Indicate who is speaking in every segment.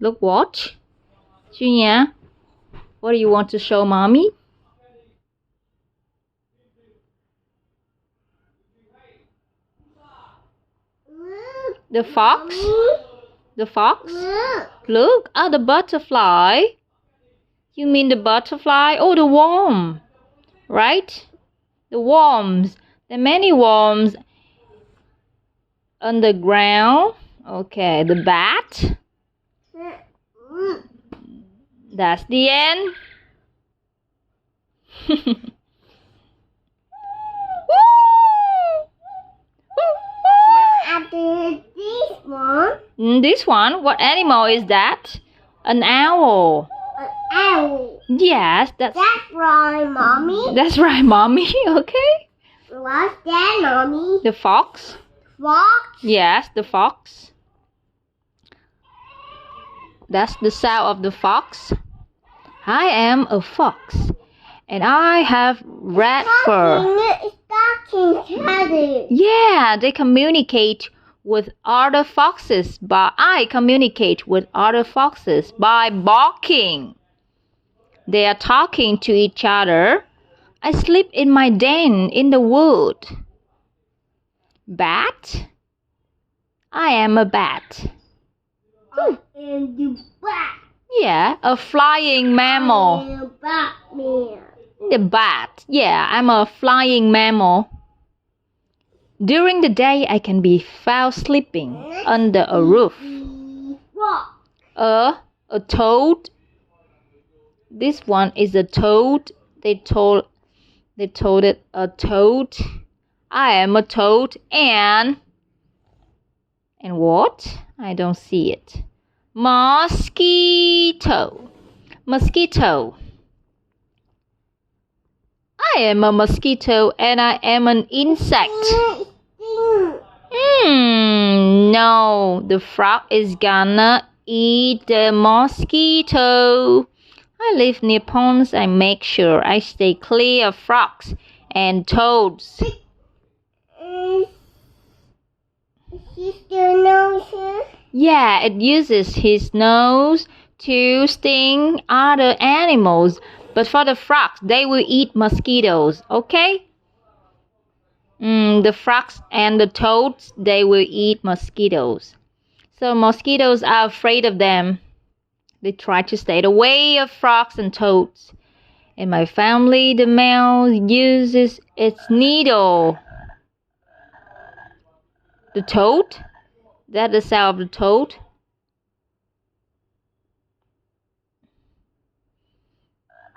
Speaker 1: Look, watch. Junior, what do you want to show mommy? The fox? The fox? Look, the butterfly. You mean the butterfly? Oh, the worm. Right? The worms. There are many worms on the ground. Okay, the bat. That's the end.
Speaker 2: After this one.
Speaker 1: This one, what animal is that? An owl.
Speaker 2: An owl.
Speaker 1: Yes,
Speaker 2: That's right, mommy.
Speaker 1: That's right, mommy. Okay.
Speaker 2: What's that, mommy?
Speaker 1: The fox.
Speaker 2: Fox?
Speaker 1: Yes, the fox. That's the sound of the fox. I am a fox, and I have red fur. Yeah, they communicate with other foxes, but I communicate with other foxes by barking. They are talking to each other. I sleep in my den in the wood. Bat? I am a bat.
Speaker 2: I am the bat.
Speaker 1: Yeah, a flying mammal.
Speaker 2: I am a Batman.
Speaker 1: The bat. Yeah, I'm a flying mammal. During the day, I can be found sleeping under a roof. A toad. This one is a toad. They told it a toad. I am a toad. And what? I don't see it. Mosquito. Mosquito. I am a mosquito and I am an insect. No, the frog is gonna eat the mosquito. I live near ponds and make sure I stay clear of frogs and toads. Yeah, it uses his nose to sting other animals. But for the frogs, they will eat mosquitoes, okay? The frogs and the toads, they will eat mosquitoes. So mosquitoes are afraid of them. They try to stay away of frogs and toads. In my family, the male uses its needle. The toad? That's the sound of the toad.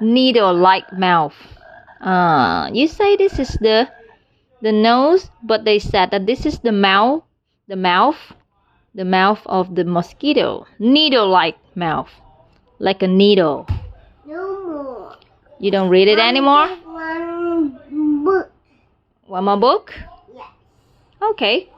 Speaker 1: Needle-like mouth. You say this is the nose, but they said that this is the mouth of the mosquito. Needle-like mouth, like a needle.
Speaker 2: No more.
Speaker 1: You don't read it anymore?
Speaker 2: One book.
Speaker 1: One more book?
Speaker 2: Yes.
Speaker 1: Okay.